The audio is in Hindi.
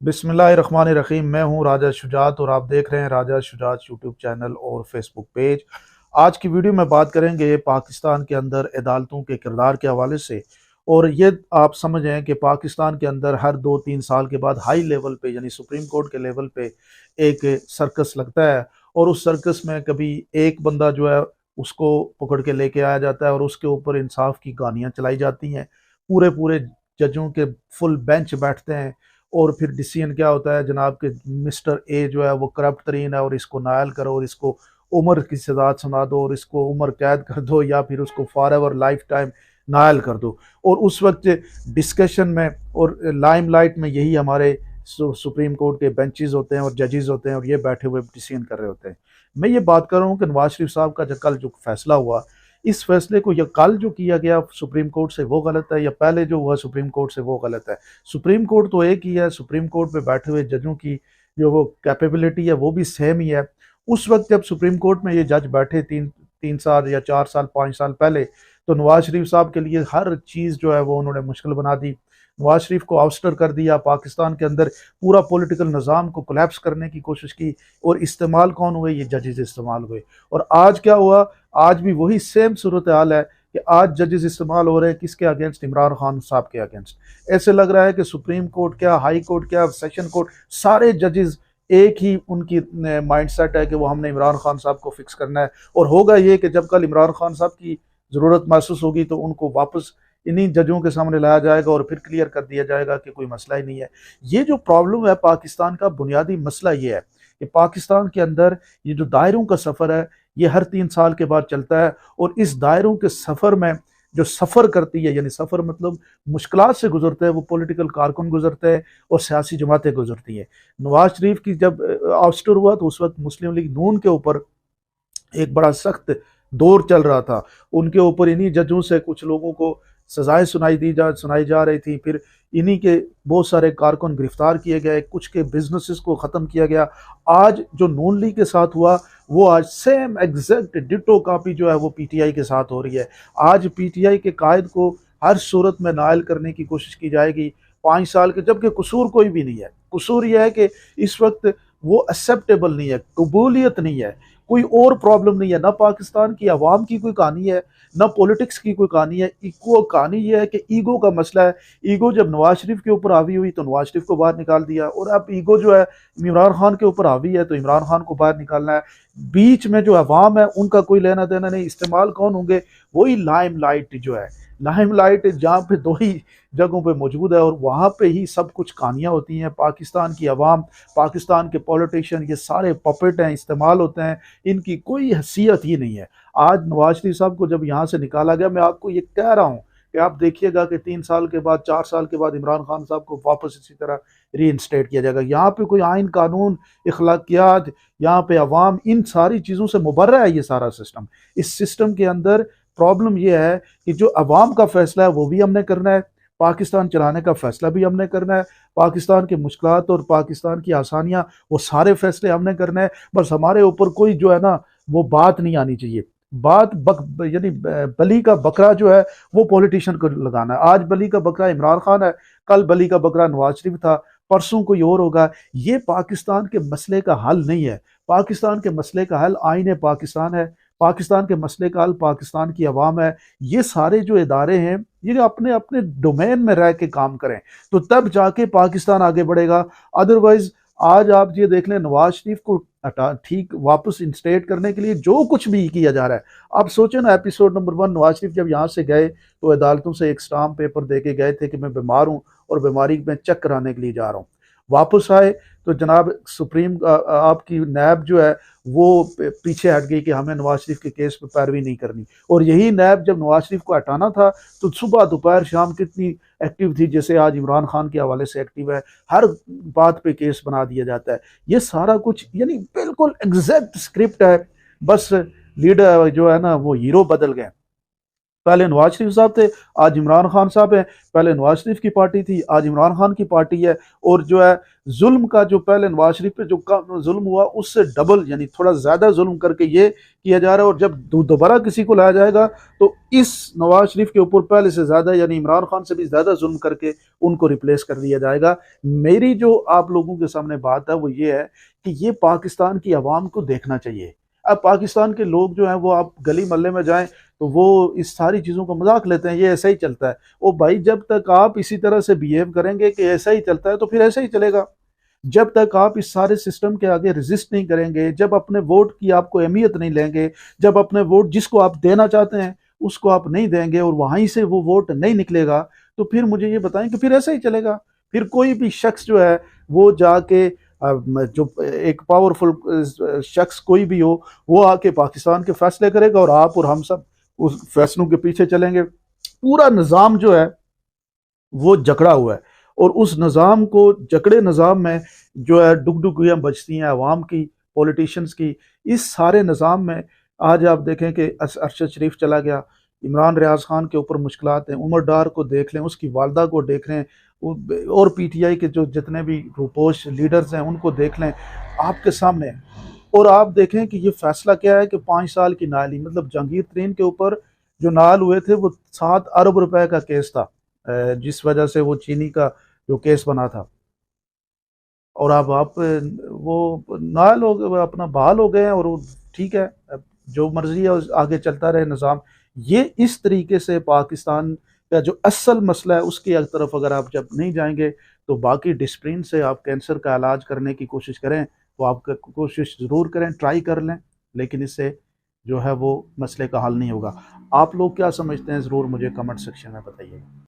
बिस्मिल्लाहिर्रहमानिर्रहीम। मैं हूं राजा शुजात और आप देख रहे हैं राजा शुजात यूट्यूब चैनल और फेसबुक पेज। आज की वीडियो में बात करेंगे पाकिस्तान के अंदर अदालतों के किरदार के हवाले से। और ये आप समझें कि पाकिस्तान के अंदर हर 2-3 साल के बाद हाई लेवल पे यानी सुप्रीम कोर्ट के लेवल पे एक सर्कस लगता है। और उस सर्कस में कभी एक बंदा जो है उसको पकड़ के लेके आया जाता है और उसके ऊपर इंसाफ की कहानियाँ चलाई जाती हैं। पूरे पूरे जजों के फुल बेंच बैठते हैं और फिर डिसीजन क्या होता है जनाब के मिस्टर ए जो है वो करप्ट तरीन है और इसको नायल करो और इसको उम्र की सजा सुना दो और इसको उम्र कैद कर दो या फिर उसको forever lifetime nail कर दो। और उस वक्त डिस्कशन में और लाइमलाइट में यही हमारे सुप्रीम कोर्ट के बेंचेस होते हैं और जजेस होते हैं और ये बैठे हुए डिसीजन कर रहे होते हैं। मैं ये बात कर रहा हूँ कि नवाज शरीफ साहब का जो कल जो फैसला हुआ, इस फैसले को या कल जो किया गया सुप्रीम कोर्ट से वो गलत है या पहले जो हुआ सुप्रीम कोर्ट से वो गलत है। सुप्रीम कोर्ट तो एक ही है, सुप्रीम कोर्ट पे बैठे हुए जजों की जो वो कैपेबिलिटी है वो भी सेम ही है। उस वक्त जब सुप्रीम कोर्ट में ये जज बैठे 3 3 साल या 4 साल 5 साल पहले, तो नवाज शरीफ साहब के लिए हर चीज़ जो है वो उन्होंने मुश्किल बना दी। नवाज शरीफ को आउस्टर कर दिया, पाकिस्तान के अंदर पूरा पॉलिटिकल निज़ाम को कोलैप्स करने की कोशिश की। और इस्तेमाल कौन हुए? ये जजेस इस्तेमाल हुए। और आज क्या हुआ? आज भी वही सेम सूरत हाल है कि आज जजेस इस्तेमाल हो रहे हैं किसके अगेंस्ट? इमरान खान साहब के अगेंस्ट। ऐसे लग रहा है कि सुप्रीम कोर्ट क्या, हाई कोर्ट क्या, सेशन कोर्ट, सारे जजेस एक ही उनकी माइंड सेट है कि वो हमने इमरान खान साहब को फिक्स करना है। और होगा ये कि जब कल इमरान खान साहब की ज़रूरत महसूस होगी तो उनको वापस इन्हीं जजों के सामने लाया जाएगा और फिर क्लियर कर दिया जाएगा कि कोई मसला ही नहीं है। ये जो प्रॉब्लम है पाकिस्तान का, बुनियादी मसला ये है कि पाकिस्तान के अंदर ये जो दायरों का सफ़र है ये हर 3 साल के बाद चलता है। और इस दायरों के सफ़र में जो सफ़र करती है, यानी सफ़र मतलब मुश्किलात से गुजरते हैं, वो पॉलिटिकल कारकुन गुजरते हैं और सियासी जमातें गुजरती हैं। नवाज शरीफ की जब आउस्टर हुआ तो उस वक्त मुस्लिम लीग नून के ऊपर एक बड़ा सख्त दौर चल रहा था। उनके ऊपर इन्हीं जजों से कुछ लोगों को सजाएं सुनाई जा रही थी। फिर इन्हीं के बहुत सारे कारकुन गिरफ्तार किए गए, कुछ के बिजनेसेस को ख़त्म किया गया। आज जो नून लीग के साथ हुआ वो आज सेम एग्जैक्ट डिटो कॉपी जो है वो पीटीआई के साथ हो रही है। आज पीटीआई के कायद को हर सूरत में नायल करने की कोशिश की जाएगी 5 साल के, जबकि कसूर कोई भी नहीं है। कसूर यह है कि इस वक्त वो एक्सेप्टेबल नहीं है, कबूलियत नहीं है, कोई और प्रॉब्लम नहीं है। ना पाकिस्तान की आवाम की कोई कहानी है, ना पॉलिटिक्स की कोई कहानी है। इको कहानी ये है कि ईगो का मसला है। ईगो जब नवाज शरीफ के ऊपर हावी हुई तो नवाज शरीफ को बाहर निकाल दिया, और अब ईगो जो है इमरान खान के ऊपर हावी है तो इमरान खान को बाहर निकालना है। बीच में जो अवाम है उनका कोई लेना देना नहीं। इस्तेमाल कौन होंगे? वही लाइम लाइट जो है, लाइम लाइट जहाँ पे दो ही जगहों पे मौजूद है और वहाँ पे ही सब कुछ कहानियाँ होती हैं। पाकिस्तान की आवाम, पाकिस्तान के पॉलिटिशियन, ये सारे पपेट हैं, इस्तेमाल होते हैं, इनकी कोई हैसियत ही नहीं है। आज नवाज शरीफ साहब को जब यहाँ से निकाला गया, मैं आपको ये कह रहा हूँ कि आप देखिएगा कि 3 साल के बाद, 4 साल के बाद इमरान खान साहब को वापस इसी तरह री इंस्टेट किया जाएगा। यहाँ पे कोई आइन कानून, इखलाकियात, यहाँ पे अवाम, इन सारी चीज़ों से मुबर्रा है ये सारा सिस्टम। इस सिस्टम के अंदर प्रॉब्लम यह है कि जो अवाम का फैसला है वो भी हमने करना है, पाकिस्तान चलाने का फैसला भी हमने करना है, पाकिस्तान की मुश्किलात और पाकिस्तान की आसानियाँ, वो सारे फैसले हमने करना है। बस हमारे ऊपर कोई जो है ना वो बात नहीं आनी चाहिए। बात यानी बली का बकरा जो है वो पॉलिटिशियन को लगाना है। आज बली का बकरा इमरान खान है, कल बली का बकरा नवाज शरीफ था, परसों कोई और होगा। ये पाकिस्तान के मसले का हल नहीं है। पाकिस्तान के मसले का हल आईन पाकिस्तान है, पाकिस्तान के मसले का हल पाकिस्तान की आवाम है। ये सारे जो इदारे हैं ये अपने अपने डोमेन में रह के काम करें तो तब जाके पाकिस्तान आगे बढ़ेगा। अदरवाइज आज आप ये देख लें, नवाज शरीफ को ठीक वापस इंस्टेट करने के लिए जो कुछ भी किया जा रहा है। आप सोचें ना, एपिसोड नंबर 1 नवाज शरीफ जब यहाँ से गए तो अदालतों से एक स्टाम्प पेपर दे के गए थे कि मैं बीमार हूँ और बीमारी में चेक कराने के लिए जा रहा हूँ। वापस आए तो जनाब सुप्रीम आपकी नैब जो है वो पीछे हट गई कि हमें नवाज शरीफ के केस पर पैरवी नहीं करनी। और यही नैब जब नवाज शरीफ को हटाना था तो सुबह दोपहर शाम कितनी एक्टिव थी, जैसे आज इमरान खान के हवाले से एक्टिव है। हर बात पे केस बना दिया जाता है। ये सारा कुछ यानी बिल्कुल एग्जैक्ट स्क्रिप्ट है। बस लीडर जो है ना वो हीरो बदल गए। पहले नवाज शरीफ साहब थे, आज इमरान खान साहब हैं। पहले नवाज शरीफ की पार्टी थी, आज इमरान खान की पार्टी है। और जो है जुल्म का, जो पहले नवाज शरीफ पे जो जुल्म हुआ उससे डबल यानी थोड़ा ज्यादा जुल्म करके ये किया जा रहा है। और जब दोबारा किसी को लाया जाएगा तो इस नवाज शरीफ के ऊपर पहले से ज्यादा यानी इमरान खान से भी ज्यादा जुल्म करके उनको रिप्लेस कर दिया जाएगा। मेरी जो आप लोगों के सामने बात है वो ये है कि ये पाकिस्तान की आवाम को देखना चाहिए। अब पाकिस्तान के लोग जो हैं वो, आप गली मोहल्ले में जाएं तो वो इस सारी चीज़ों का मजाक लेते हैं, ये ऐसा ही चलता है। ओ भाई, जब तक आप इसी तरह से बिहेव करेंगे कि ऐसा ही चलता है तो फिर ऐसा ही चलेगा। जब तक आप इस सारे सिस्टम के आगे रेजिस्ट नहीं करेंगे, जब अपने वोट की आपको अहमियत नहीं लेंगे, जब अपने वोट जिसको आप देना चाहते हैं उसको आप नहीं देंगे और वहीं से वो वोट नहीं निकलेगा, तो फिर मुझे ये बताएं कि फिर ऐसा ही चलेगा। फिर कोई भी शख्स जो है वो जाके जो एक पावरफुल शख्स कोई भी हो, वो आके पाकिस्तान के फैसले करेगा और आप और हम सब उस फैसलों के पीछे चलेंगे। पूरा निज़ाम जो है वो जकड़ा हुआ है और उस निज़ाम को, जकड़े निज़ाम में जो है डुगडुगियाँ बजती हैं अवाम की, पॉलिटिशियंस की। इस सारे निज़ाम में आज आप देखें कि अरशद शरीफ चला गया, इमरान रियाज खान के ऊपर मुश्किलात हैं, उमर डार को देख लें, उसकी वालदा को देख लें, और पीटीआई के जो जितने भी रूपोश लीडर्स हैं उनको देख लें आपके सामने। और आप देखें कि ये फैसला क्या है कि 5 साल की नाली, मतलब जहांगीर तरीन के ऊपर जो नाल हुए थे वो 7 अरब रुपए का केस था, जिस वजह से वो चीनी का जो केस बना था। और अब आप वो नाल हो गए, अपना बहाल हो गए हैं और वो ठीक है, अब जो मर्जी है आगे चलता रहे निज़ाम। ये इस तरीके से पाकिस्तान का जो असल मसला है उसकी तरफ अगर आप जब नहीं जाएंगे तो बाकी डिस्प्रिन से आप कैंसर का इलाज करने की कोशिश करें तो आप कोशिश ज़रूर करें, ट्राई कर लें, लेकिन इससे जो है वो मसले का हल नहीं होगा। आप लोग क्या समझते हैं ज़रूर मुझे कमेंट सेक्शन में बताइए।